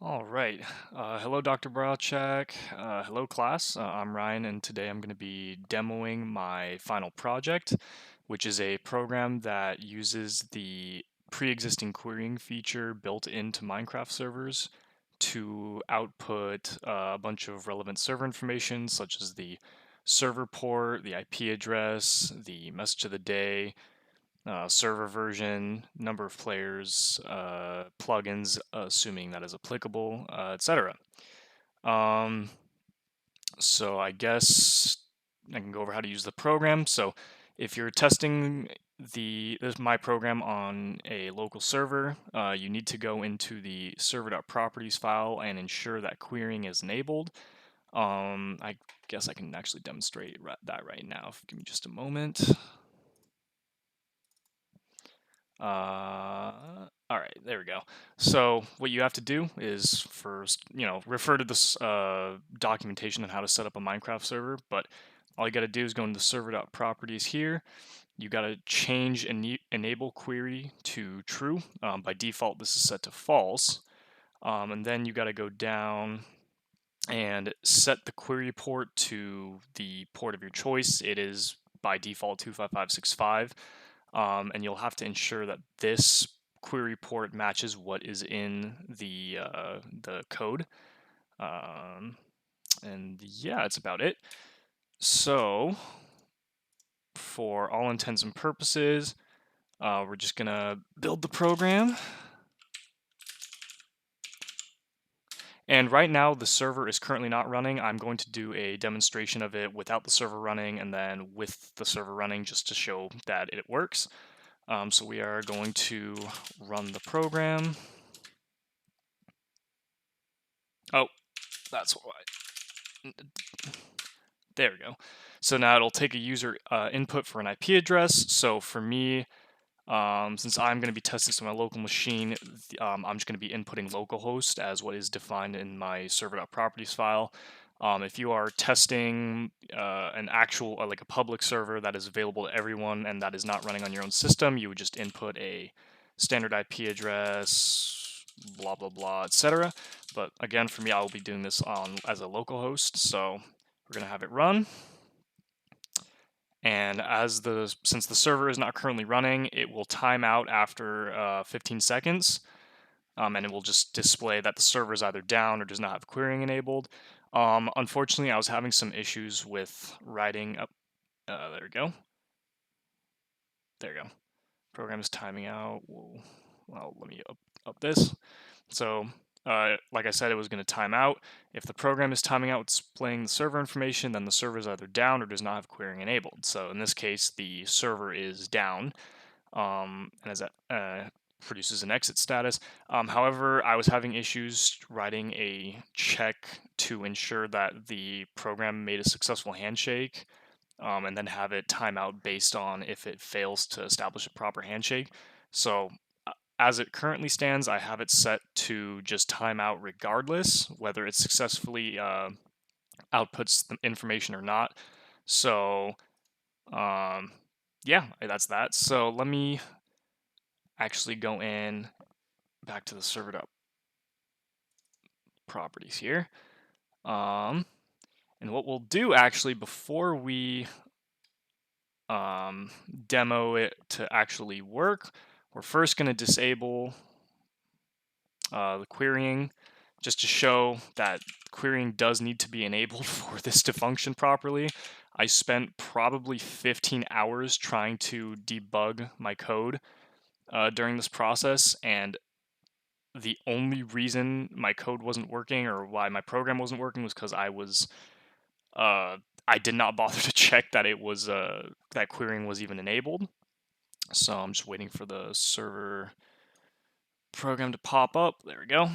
All right. Hello, Dr. Browchak. Hello, class. I'm Ryan, and today I'm going to be demoing my final project, which is a program that uses the pre-existing querying feature built into Minecraft servers to output a bunch of relevant server information, such as the server port, the IP address, the message of the day, server version, number of players, plugins, assuming that is applicable, etc. Um, so I guess I can go over how to use the program. So if you're testing my program on a local server, you need to go into the server.properties file and ensure that querying is enabled. I guess I can actually demonstrate that right now. Give me just a moment. All right, there we go. So what you have to do is first, refer to this documentation on how to set up a Minecraft server, but all you got to do is go into the server.properties here. You got to change enable query to true. By default, this is set to false. And then you got to go down and set the query port to the port of your choice. It is by default 25565. And you'll have to ensure that this query port matches what is in the code. And yeah, that's about it. So for all intents and purposes, we're just gonna build the program. And right now the server is currently not running. I'm going to do a demonstration of it without the server running and then with the server running just to show that it works. So we are going to run the program. Oh, that's why. There we go. So now it'll take a user input for an IP address. So for me, since I'm going to be testing this on my local machine, I'm just going to be inputting localhost as what is defined in my server.properties file. If you are testing an actual, like a public server that is available to everyone and that is not running on your own system, you would just input a standard IP address, blah, blah, blah, etc. But again, for me, I will be doing this on as a local host. So we're going to have it run. And since the server is not currently running, it will time out after 15 seconds, and it will just display that the server is either down or does not have querying enabled. Unfortunately, I was having some issues with writing up. There we go. There we go. Program is timing out. Well, let me up this. So, like I said, it was going to time out. If the program is timing out displaying the server information, then the server is either down or does not have querying enabled. So in this case, the server is down, and as that produces an exit status. However, I was having issues writing a check to ensure that the program made a successful handshake, and then have it time out based on if it fails to establish a proper handshake. So as it currently stands, I have it set to just time out regardless, whether it successfully outputs the information or not. So, yeah, that's that. So let me actually go in back to the server properties here. And what we'll do actually before we demo it to actually work, we're first going to disable the querying just to show that querying does need to be enabled for this to function properly. I spent probably 15 hours trying to debug my code during this process, and the only reason my code wasn't working or why my program wasn't working was because I did not bother to check that it was that querying was even enabled. So I'm just waiting for the server program to pop up. There we go.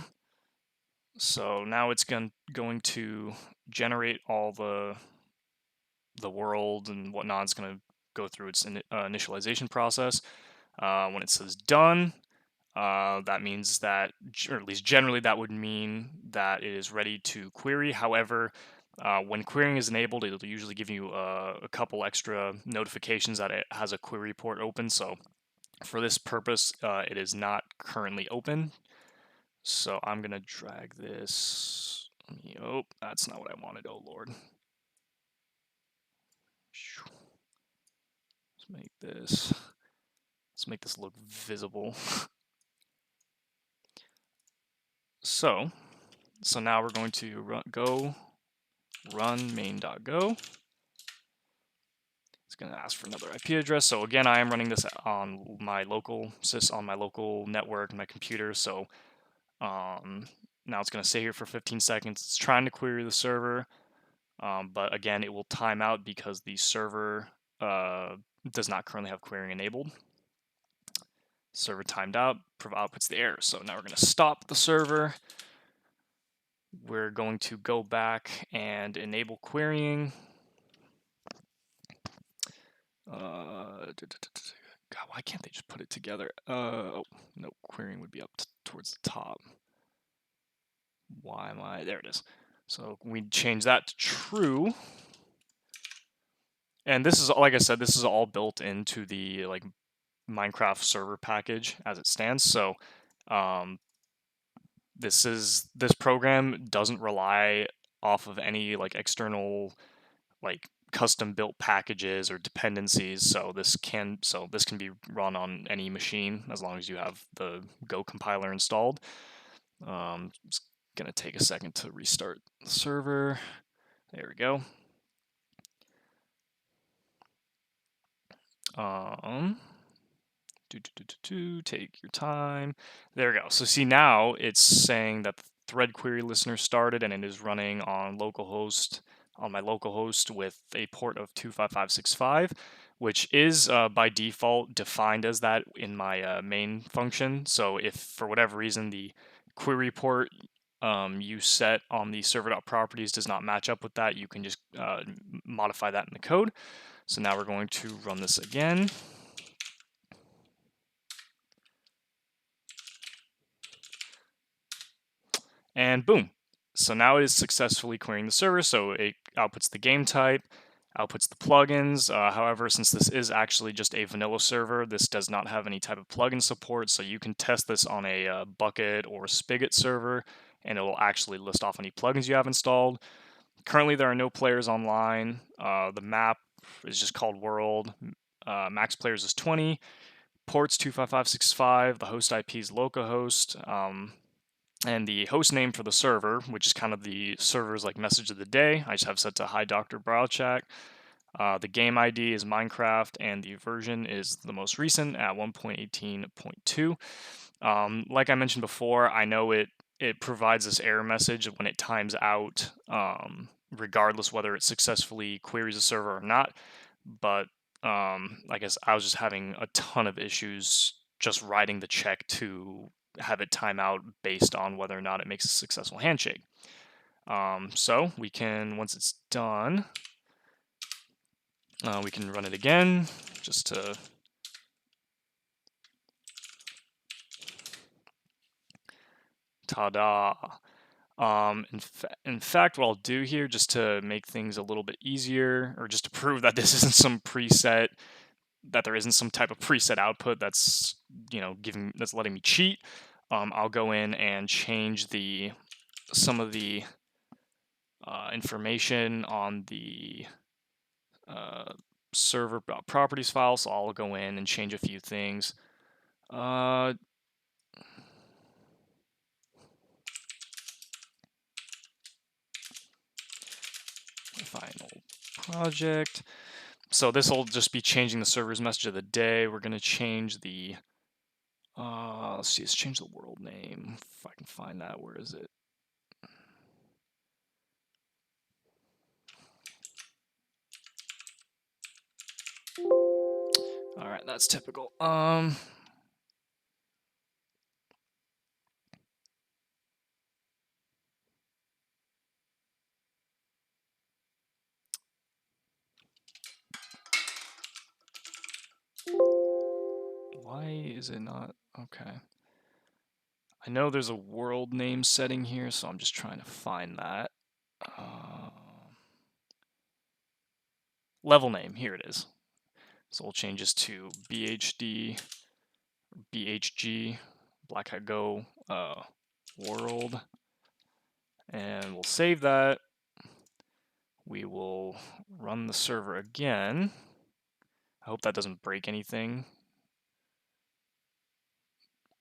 So now it's going to generate all the world and whatnot. It's going to go through its initialization process. When it says done, that means that, or at least generally that would mean that it is ready to query. However, when querying is enabled, it'll usually give you a couple extra notifications that it has a query port open. So for this purpose, it is not currently open. So I'm gonna drag this. Oh, that's not what I wanted. Oh Lord. Let's make this look visible. So now we're going to run main.go. It's going to ask for another IP address. So again, I am running this on my local network, my computer. So now it's going to stay here for 15 seconds. It's trying to query the server, but again, it will time out because the server does not currently have querying enabled. Server timed out, outputs the error. So now we're going to stop the server. We're going to go back and enable querying. God, why can't they just put it together? Oh, no, querying would be up towards the top. Why am I? There it is. So we change that to true. And this is, like I said, this is all built into the Minecraft server package as it stands. So this program doesn't rely off of any external custom built packages or dependencies. So this can be run on any machine as long as you have the Go compiler installed. It's gonna take a second to restart the server. There we go. Take your time. There we go. So see, now it's saying that the thread query listener started and it is running on localhost, on my localhost with a port of 25565, which is by default defined as that in my main function. So if for whatever reason the query port you set on the server.properties does not match up with that, you can just modify that in the code. So now we're going to run this again. And boom. So now it is successfully querying the server. So it outputs the game type, outputs the plugins. However, since this is actually just a vanilla server, this does not have any type of plugin support. So you can test this on a Bucket or Spigot server, and it will actually list off any plugins you have installed. Currently, there are no players online. The map is just called World. Max players is 20. Ports 25565. The host IP is localhost. And the host name for the server, which is kind of the server's message of the day, I just have set to Hi Dr. Browchat. The game ID is Minecraft, and the version is the most recent at 1.18.2. Like I mentioned before, I know it provides this error message when it times out, regardless whether it successfully queries the server or not. But I guess I was just having a ton of issues just writing the check to have it time out based on whether or not it makes a successful handshake. So we can, once it's done, we can run it again just to ta-da. In fact, what I'll do here, just to make things a little bit easier, or just to prove that this isn't some preset, that there isn't some type of preset output that's that's letting me cheat, I'll go in and change some of the information on the server properties file. So I'll go in and change a few things. Final project. So this will just be changing the server's message of the day. We're going to change the, let's see, let's change the world name. If I can find that, where is it? All right, that's typical. Why is it not? Okay. I know there's a world name setting here, so I'm just trying to find that. Level name, here it is. So we'll change this to BHD, BHG, Black Hat Go, world, and we'll save that. We will run the server again. I hope that doesn't break anything.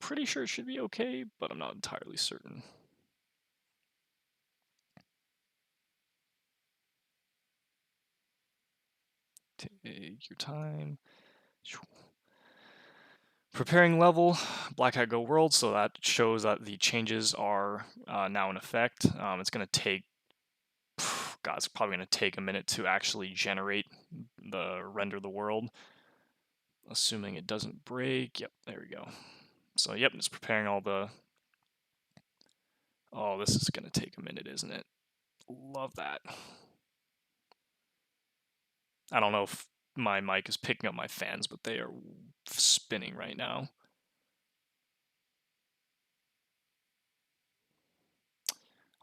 Pretty sure it should be okay, but I'm not entirely certain. Take your time. Preparing level, Black Hat Go World, so that shows that the changes are now in effect. It's going to take, God, it's probably going to take a minute to actually render the world. Assuming it doesn't break. Yep, there we go. So, yep, it's preparing all the... Oh, this is going to take a minute, isn't it? Love that. I don't know if my mic is picking up my fans, but they are spinning right now.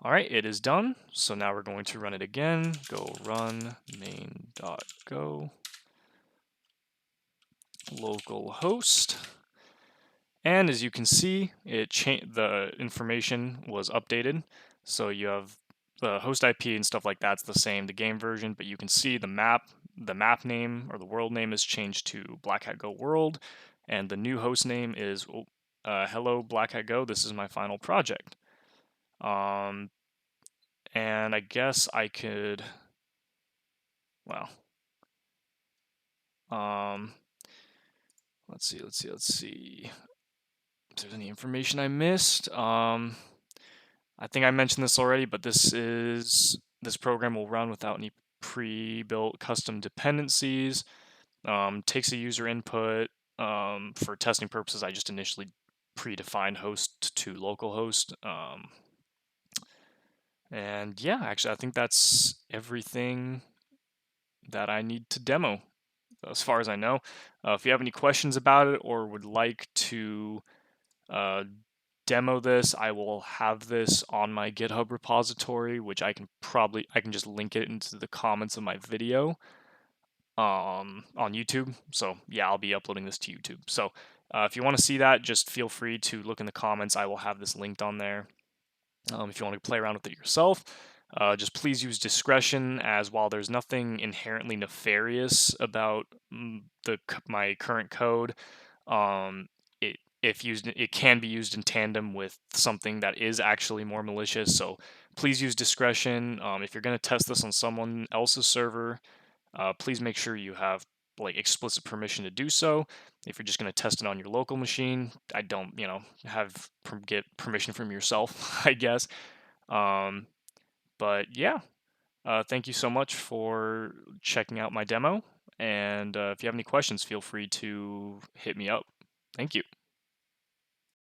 All right, it is done. So now we're going to run it again. Go run main.go localhost. And as you can see, the information was updated. So you have the host IP and stuff like that's the same, the game version, but you can see the map name or the world name is changed to Black Hat Go World, and the new host name is hello Black Hat Go. This is my final project. And I guess I could, well, let's see if there's any information I missed. I think I mentioned this already, but this program will run without any pre-built custom dependencies. Takes a user input. For testing purposes, I just initially predefined host to localhost. And yeah, actually, I think that's everything that I need to demo, as far as I know. If you have any questions about it or would like to demo this, I will have this on my GitHub repository, which I can just link it into the comments of my video on YouTube. So yeah, I'll be uploading this to YouTube. So if you want to see that, just feel free to look in the comments. I will have this linked on there. If you want to play around with it yourself, just please use discretion, as while there's nothing inherently nefarious about my current code, um, it can be used in tandem with something that is actually more malicious. So please use discretion. If you're going to test this on someone else's server, please make sure you have like explicit permission to do so. If you're just going to test it on your local machine, I don't, get permission from yourself, I guess. But yeah, thank you so much for checking out my demo. And if you have any questions, feel free to hit me up. Thank you.